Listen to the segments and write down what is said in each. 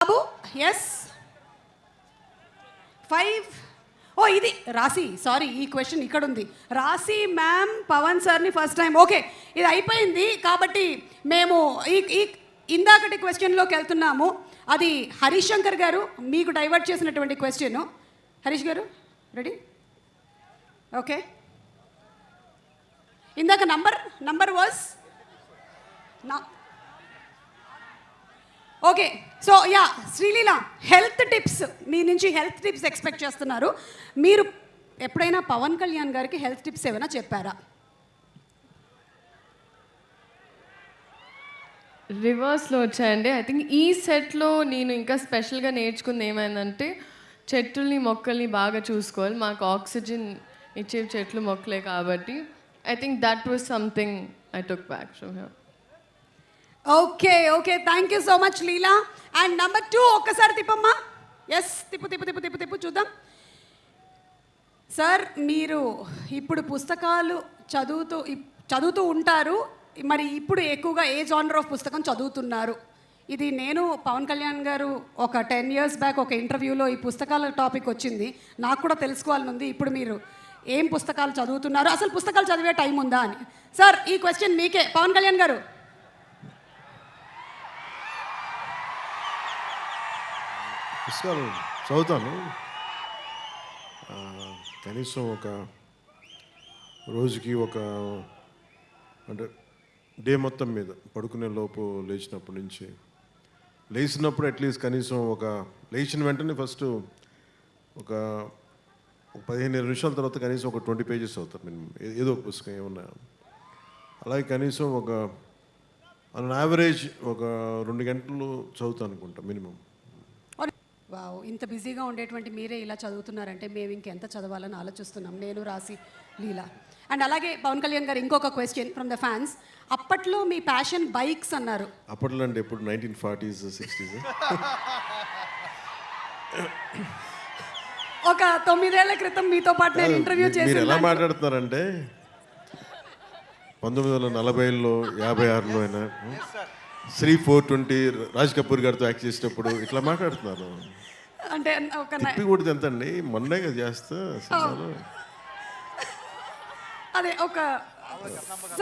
బాబు yes 5 ఓ ఇది రాశి sorry ఈ క్వశ్చన్ ఇక్కడ ఉంది. రాశి మ్యామ్ పవన్ సార్ని ఫస్ట్ టైం ఓకే ఇది అయిపోయింది కాబట్టి మేము ఈ ఇందాకటి క్వశ్చన్లోకి వెళ్తున్నాము. అది హరీష్ శంకర్ గారు మీకు డైవర్ట్ చేసినటువంటి క్వశ్చన్. హరీష్ గారు రెడీ? ఓకే ఇందాక number was okay. So yeah Sreeleela health tips మీ నుంచి హెల్త్ టిప్స్ ఎక్స్పెక్ట్ చేస్తున్నారు. మీరు ఎప్పుడైనా పవన్ కళ్యాణ్ గారికి హెల్త్ టిప్స్ ఏమైనా చెప్పారా? రివర్స్లో వచ్చాయండి. ఐ థింక్ ఈ సెట్లో నేను ఇంకా స్పెషల్గా నేర్చుకుంది ఏమైందంటే చెట్లని మొక్కల్ని బాగా చూసుకోవాలి. మాకు ఆక్సిజన్ ఇచ్చే చెట్లు మొక్కలే కాబట్టి I think that was something I took back from here. Okay okay thank you so much Leela. And number 2 ఒక్కసారి తిప్పమ్మా. ఎస్ తిప్పు చూద్దాం. సార్ మీరు ఇప్పుడు పుస్తకాలు చదువుతూ ఉంటారు. మరి ఇప్పుడు ఎక్కువగా ఏ జానర్ ఆఫ్ పుస్తకం చదువుతున్నారు? ఇది నేను పవన్ కళ్యాణ్ గారు ఒక 10 years బ్యాక్ ఒక ఇంటర్వ్యూలో ఈ పుస్తకాల టాపిక్ వచ్చింది. నాకు కూడా తెలుసుకోవాలని ఉంది. ఇప్పుడు మీరు ఏం పుస్తకాలు చదువుతున్నారు, అసలు పుస్తకాలు చదివే టైం ఉందా అని. సార్ ఈ క్వశ్చన్ మీకే. పవన్ కళ్యాణ్ గారు పుస్తకాలు చదువుతాను. కనీసం ఒక రోజుకి అంటే డే మొత్తం మీద పడుకునే లోపు లేచినప్పటి నుంచి లేచినప్పుడు అట్లీస్ట్ కనీసం లేచిన వెంటనే ఫస్ట్ ఒక 15 నిమిషాల తర్వాత కనీసం ఒక 20 pages అవుతారు మినిమం ఏదో ఒక పుస్తకం ఏమన్నా. అలాగే కనీసం ఆన్ యావరేజ్ 2 గంటలు చదువుతాను అనుకుంటా మినిమం. వావ్ ఇంత బిజీగా ఉండేటువంటి మీరే ఇలా చదువుతున్నారంటే మేము ఇంకెంత చదవాలని ఆలోచిస్తున్నాం నేను, రాశి, లీలా. అండ్ అలాగే పవన్ కళ్యాణ్ గారు ఇంకొక క్వశ్చన్ ఫ్రమ్ ద ఫ్యాన్స్. అప్పట్లో మీ ప్యాషన్ బైక్స్ అన్నారు. అప్పట్లో అంటే ఎప్పుడు 1940s 60s ఒక 9 ఏళ్ల క్రితం మీతో పాటు నేను ఇంటర్వ్యూ చేసి మీరు ఎలా మాట్లాడుతున్నారంటే 1940లో 56లో అయినా శ్రీ 420 రాజ్ కపూర్ గారితో యాక్ట్ చేసేటప్పుడు ఇట్లా మాట్లాడుతున్నారు. అంటే ఒక తిప్పి కొడితే ఎంత అండి మొన్నే కదా చేస్తా సినిమాలో. అదే ఒక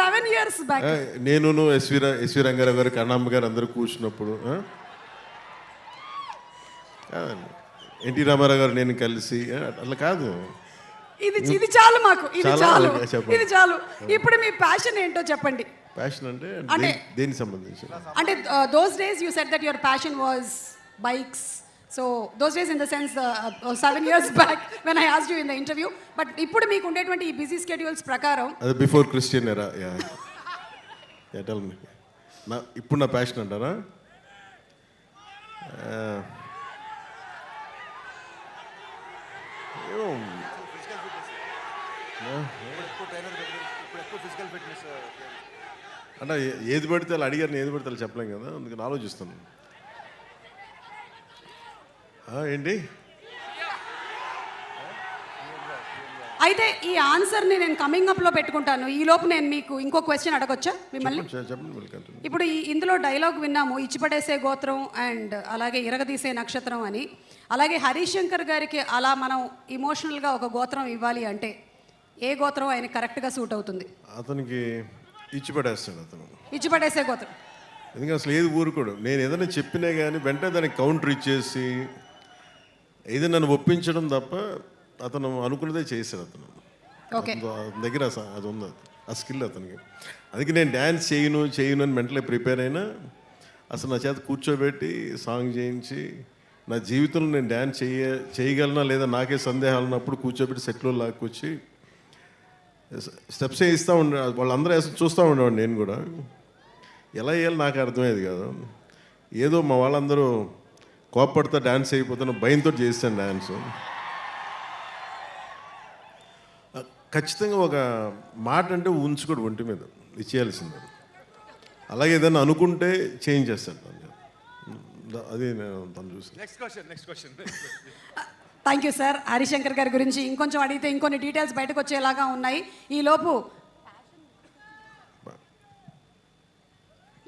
7 years బ్యాక్ నేను ఎస్వి రంగారావు గారు కన్నమ్మ గారు అందరూ కూర్చున్నప్పుడు ఎన్టీ రామారావు గారు నేను కలిసి అట్లా కాదు. ఇది చాలు మాకు, ఇది చాలు, చెప్పండి. ఇది చాలు. ఇప్పుడు మీ ప్యాషన్ ఏంటో చెప్పండి. ప్యాషన్ అంటే దేనికి సంబంధించి? అంటే those days you said that your passion was bikes. So those days in the sense 7 years back when I asked you in the interview. But ఇప్పుడు మీకు ఉండేటువంటి ఈ బిజీ స్కెడ్యూల్స్ ప్రకారం అది బిఫోర్ క్రిస్టియన్ ఎరా. Tell me. ఇప్పుడు నా passion అంటారా? అంటే ఏది పడితే వాళ్ళు అడిగారు, ఏది పడితే వాళ్ళు చెప్పలేం కదా, అందుకని ఆలోచిస్తున్నాను. ఏంటి అయితే ఈ ఆన్సర్ని నేను కమింగ్ అప్లో పెట్టుకుంటాను. ఈ లోపు నేను మీకు ఇంకో క్వశ్చన్ అడగొచ్చా మిమ్మల్ని? చెప్పండి. ఇప్పుడు ఇందులో డైలాగ్ విన్నాము, ఇచ్చిపడేసే గోత్రం అండ్ అలాగే ఇరగదీసే నక్షత్రం అని. అలాగే హరీష్ శంకర్ గారికి అలా మనం ఇమోషనల్గా ఒక గోత్రం ఇవ్వాలి అంటే ఏ గోత్రం ఆయన కరెక్ట్గా సూట్ అవుతుంది? అతనికి ఇచ్చిపడేస్తాడు. ఇచ్చిపడేసే గోత్రం. ఎందుకంటే అసలు ఏది ఊరుకోడు. నేను ఏదైనా చెప్పినా కానీ వెంటనే దానికి కౌంటర్ ఇచ్చేసి ఏదైనా నన్ను ఒప్పించడం తప్ప అతను అనుకున్నదే చేశాడు. అతను దగ్గర అది ఉంది, ఆ స్కిల్ అతనికి. అందుకే నేను డ్యాన్స్ చేయను అని మెంటలీ ప్రిపేర్ అయినా అసలు నా చేత కూర్చోబెట్టి సాంగ్ చేయించి నా జీవితంలో నేను డ్యాన్స్ చేయగలనా లేదా నాకే సందేహాలు ఉన్నప్పుడు కూర్చోబెట్టి సెట్లో లాక్కొచ్చి స్టెప్స్ వేయిస్తూ ఉండే. వాళ్ళందరూ చూస్తూ ఉండేవాడు. నేను కూడా ఎలా వేయాలి నాకు అర్థమయ్యేది కాదు. ఏదో మా వాళ్ళందరూ కోప్పడితే డ్యాన్స్ అయిపోతున్న భయంతో చేస్తాను డ్యాన్స్. ఖచ్చితంగా ఒక మాట అంటే ఉంచుకోడు ఒంటి మీద, ఇచ్చేయాల్సిందే. అలాగే ఏదైనా అనుకుంటే చేంజ్ చేస్తాను. అది నేను తను చూసి. Next question. Thank you sir. Harishankar గారి గురించి ఇంకొంచెం అడిగితే ఇంకొన్ని డీటెయిల్స్ బయటకు వచ్చేలాగా ఉన్నాయి. ఈ లోపు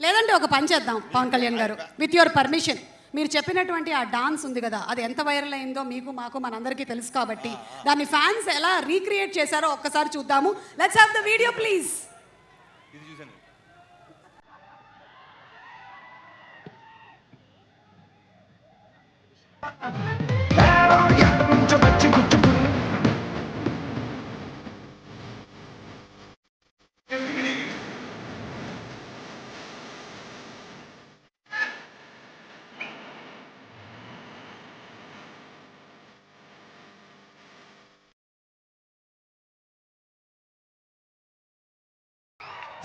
లేదంటే ఒక పని చేద్దాం పవన్ కళ్యాణ్ గారు, విత్ యువర్ పర్మిషన్. మీరు చెప్పినటువంటి ఆ డాన్స్ ఉంది కదా, అది ఎంత వైరల్ అయిందో మీకు మాకు మనందరికీ తెలుసు కాబట్టి దాన్ని ఫ్యాన్స్ ఎలా రీక్రియేట్ చేశారో ఒక్కసారి చూద్దాము. Let's have the video please.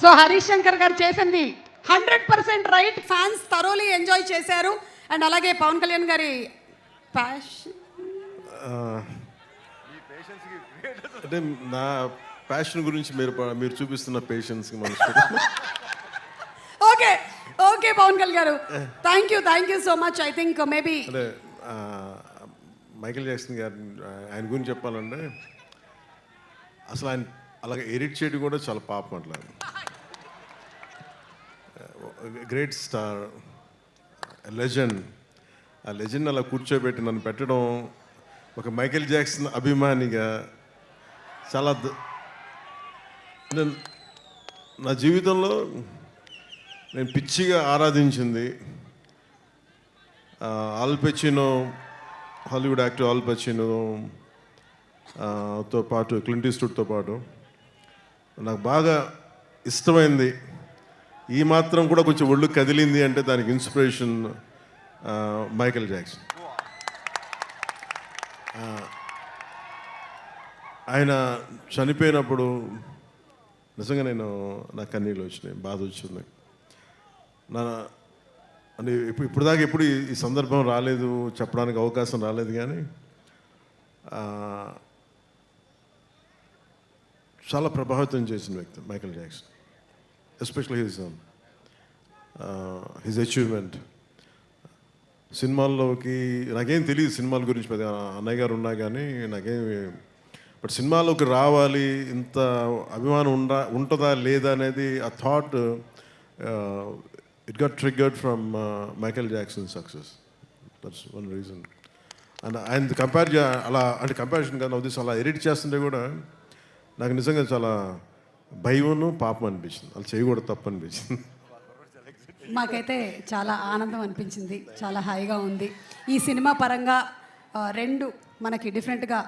So Harish Shankar గారు చేసింది 100% రైట్. ఫ్యాన్స్ థరోలీ ఎంజాయ్ చేశారు. అండ్ అలాగే పవన్ కళ్యాణ్ గారి ప్యాషన్, అంటే నా ప్యాషన్ గురించి మీరు చూపిస్తున్న పేషెన్స్కి మనసు ఓకే ఓకే పవన్ కళ్యాణ్ గారు, thank you so much. I think maybe అంటే మైకేల్ జాక్సన్ గారు ఆయన గురించి చెప్పాలంటే అసలు ఆయన అలాగే ఎడిట్ చేయడం కూడా చాలా పాపం. అట్లా గ్రేట్ స్టార్, లెజెండ్. ఆ లెజెండ్ అలా కూర్చోబెట్టి నన్ను పెట్టడం ఒక మైకేల్ జాక్సన్ అభిమానిగా చాలా నా జీవితంలో నేను పిచ్చిగా ఆరాధించింది Al Pacino, Hollywood actor Al Pacino తో పాటు క్లింట్ ఈస్ట్వుడ్తో పాటు నాకు బాగా ఇష్టమైంది, ఈ మాత్రం కూడా కొంచెం ఒళ్ళు కదిలింది అంటే దానికి ఇన్స్పిరేషన్ మైకేల్ జాక్సన్. ఆయన చనిపోయినప్పుడు నిజంగా నా కన్నీళ్ళు వచ్చినాయి, బాధ వచ్చింది. అంటే ఇప్పుడు దాకా ఎప్పుడు ఈ సందర్భం రాలేదు, చెప్పడానికి అవకాశం రాలేదు. కానీ చాలా ప్రభావితం చేసిన వ్యక్తి Michael Jackson, especially his achievement. సినిమాల్లోకి నాకేం తెలియదు సినిమాల గురించి, పెద్ద అన్నయ్య గారు ఉన్నా కానీ నాకేమి, బట్ సినిమాలోకి రావాలి, ఇంత అభిమానం ఉంటుందా లేదా అనేది ఆ thought it got triggered from Michael Jackson success. That's one reason. And ఆయన కంపారిజన్ కాదు ఉద్దేశం, అలా ఎడిట్ చేస్తుంటే కూడా నాకు నిజంగా చాలా భయమును పాపం అనిపించింది, అలా చేయకూడదు, తప్పు అనిపించింది. మాకైతే చాలా ఆనందం అనిపించింది, చాలా హాయిగా ఉంది. ఈ సినిమా పరంగా రెండు మనకి డిఫరెంట్గా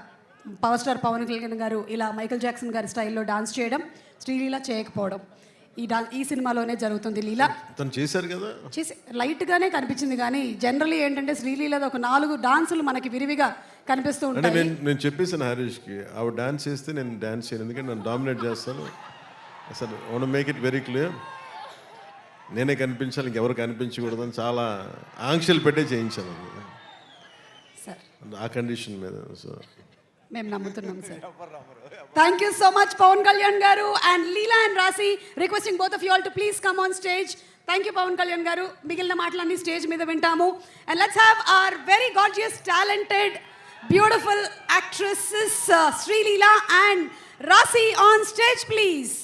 పవర్ స్టార్ పవన్ కళ్యాణ్ గారు ఇలా మైకేల్ జాక్సన్ గారి స్టైల్లో డాన్స్ చేయడం, శ్రీలీల చేయకపోవడం ఈ సినిమాలోనే జరుగుతుంది. లీలా తను చేశారు కదా, చేసి లైట్గానే కనిపించింది, కానీ జనరల్లీ ఏంటంటే శ్రీలీలది ఒక 4 డాన్సులు మనకి విరివిగా కనిపిస్తూ అంటే ఉంటాయి. నేను చెప్పేసాను హరీష్కి, ఆవిడ డాన్స్ చేస్తే నేను డాన్స్ చేయను, ఎందుకంటే నన్ను డామినేట్ చేస్తాను. అసలు want make it very clear, నేనే కనిపించాలి, ఇంకెవరు కనిపించకూడదని చాలా ఆంక్షలు పెట్టే చేయించాను సార్. ఆ కండిషన్ మీద. సో మేము నమ్ముతున్నాం sir. Thank you so much Pawan Kalyan garu and Leela and Raashi. Requesting both of you all to please come on stage. Thank you Pawan Kalyan garu. మిగిలిన మాటలన్నీ స్టేజ్ మీద వింటాము. And let's have our very gorgeous talented beautiful actresses Sreeleela and Raashi on stage please.